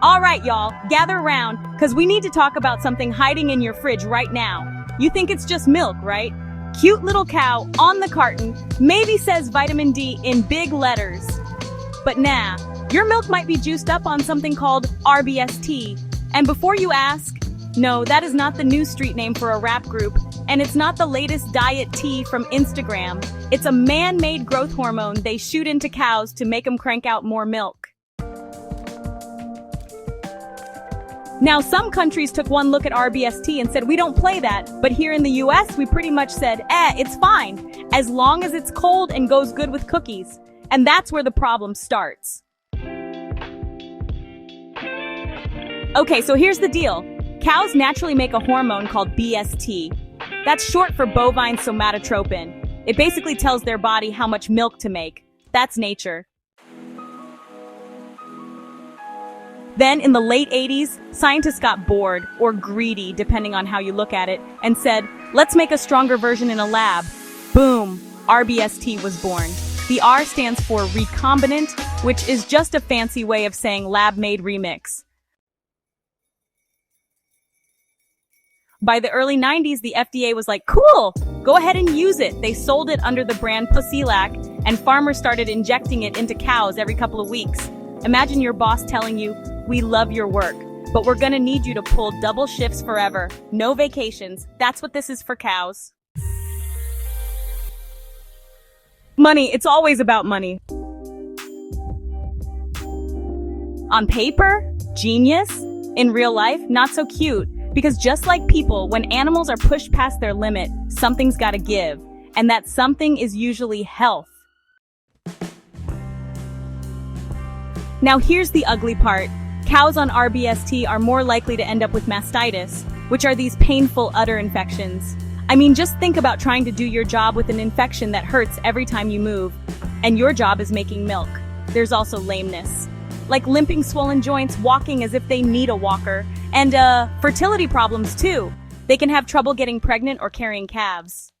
All right, y'all, gather around, because we need to talk about something hiding in your fridge right now. You think it's just milk, right? Cute little cow on the carton maybe says vitamin D in big letters. But nah, your milk might be juiced up on something called rBST. And before you ask, no, that is not the new street name for a rap group, and it's not the latest diet tea from Instagram. It's a man-made growth hormone they shoot into cows to make them crank out more milk. Now, some countries took one look at rBST and said, we don't play that. But here in the US, we pretty much said, it's fine, as long as it's cold and goes good with cookies. And that's where the problem starts. Okay, so here's the deal. Cows naturally make a hormone called BST. That's short for bovine somatotropin. It basically tells their body how much milk to make. That's nature. Then, in the late 80s, scientists got bored, or greedy, depending on how you look at it, and said, let's make a stronger version in a lab. Boom, rBST was born. The R stands for recombinant, which is just a fancy way of saying lab-made remix. By the early 90s, the FDA was like, cool, go ahead and use it. They sold it under the brand Pussilac, and farmers started injecting it into cows every couple of weeks. Imagine your boss telling you, we love your work, but we're gonna need you to pull double shifts forever. No vacations. That's what this is for cows. Money, it's always about money. On paper, genius. In real life, not so cute. Because just like people, when animals are pushed past their limit, something's gotta give. And that something is usually health. Now here's the ugly part. Cows on rBST are more likely to end up with mastitis, which are these painful udder infections. I mean, just think about trying to do your job with an infection that hurts every time you move. And your job is making milk. There's also lameness. Like limping swollen joints, walking as if they need a walker. And, fertility problems too. They can have trouble getting pregnant or carrying calves.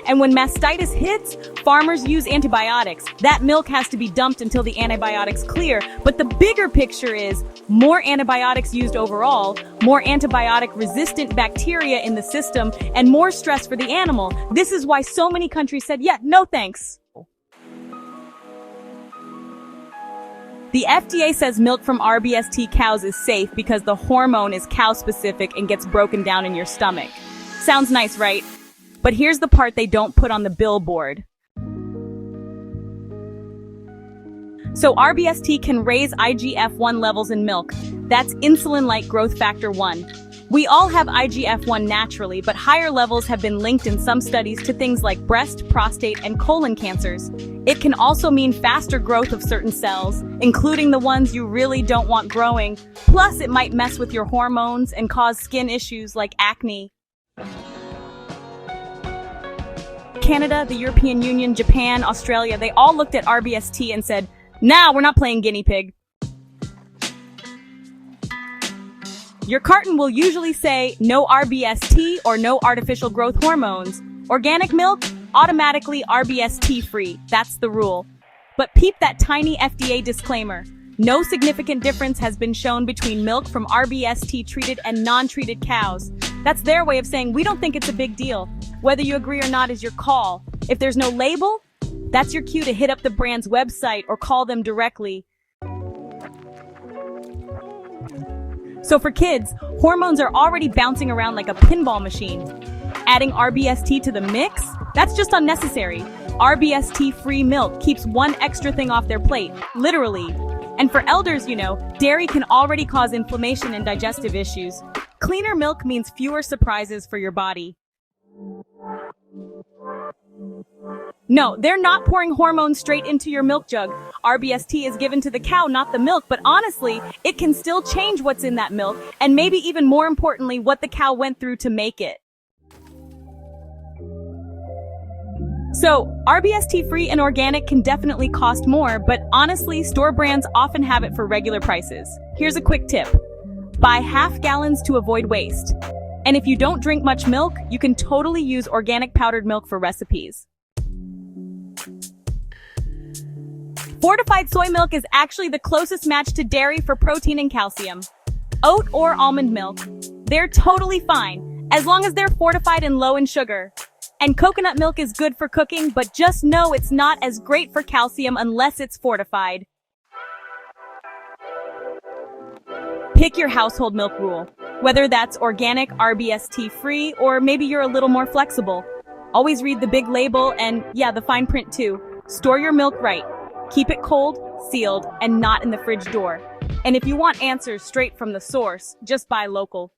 And when mastitis hits, farmers use antibiotics. That milk has to be dumped until the antibiotics clear. But the bigger picture is more antibiotics used overall, more antibiotic-resistant bacteria in the system, and more stress for the animal. This is why so many countries said, yeah, no thanks. The FDA says milk from rBST cows is safe because the hormone is cow-specific and gets broken down in your stomach. Sounds nice, right? But here's the part they don't put on the billboard. So rBST can raise IGF-1 levels in milk. That's insulin-like growth factor 1. We all have IGF-1 naturally, but higher levels have been linked in some studies to things like breast, prostate, and colon cancers. It can also mean faster growth of certain cells, including the ones you really don't want growing. Plus, it might mess with your hormones and cause skin issues like acne. Canada, the European Union, Japan, Australia, they all looked at rBST and said, nah, we're not playing guinea pig. Your carton will usually say no rBST or no artificial growth hormones. Organic milk, automatically rBST-free. That's the rule. But peep that tiny FDA disclaimer. No significant difference has been shown between milk from rBST-treated and non-treated cows. That's their way of saying we don't think it's a big deal. Whether you agree or not is your call. If there's no label, that's your cue to hit up the brand's website or call them directly. So for kids, hormones are already bouncing around like a pinball machine. Adding rBST to the mix? That's just unnecessary. rBST-free milk keeps one extra thing off their plate, literally. And for elders, dairy can already cause inflammation and digestive issues. Cleaner milk means fewer surprises for your body. No, they're not pouring hormones straight into your milk jug. rBST is given to the cow, not the milk, but honestly, it can still change what's in that milk, and maybe even more importantly, what the cow went through to make it. So, rBST-free and organic can definitely cost more, but honestly, store brands often have it for regular prices. Here's a quick tip. Buy half gallons to avoid waste. And if you don't drink much milk, you can totally use organic powdered milk for recipes. Fortified soy milk is actually the closest match to dairy for protein and calcium. Oat or almond milk, they're totally fine, as long as they're fortified and low in sugar. And coconut milk is good for cooking, but just know it's not as great for calcium unless it's fortified. Pick your household milk rule, whether that's organic, rBST-free, or maybe you're a little more flexible. Always read the big label and, yeah, the fine print too. Store your milk right. Keep it cold, sealed, and not in the fridge door. And if you want answers straight from the source, just buy local.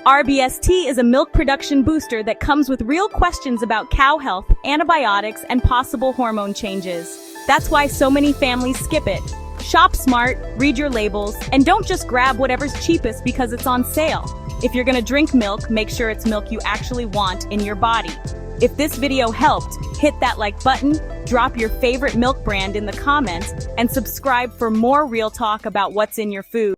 rBST is a milk production booster that comes with real questions about cow health, antibiotics, and possible hormone changes. That's why so many families skip it. Shop smart, read your labels, and don't just grab whatever's cheapest because it's on sale. If you're gonna drink milk, make sure it's milk you actually want in your body. If this video helped, hit that like button, drop your favorite milk brand in the comments, and subscribe for more real talk about what's in your food.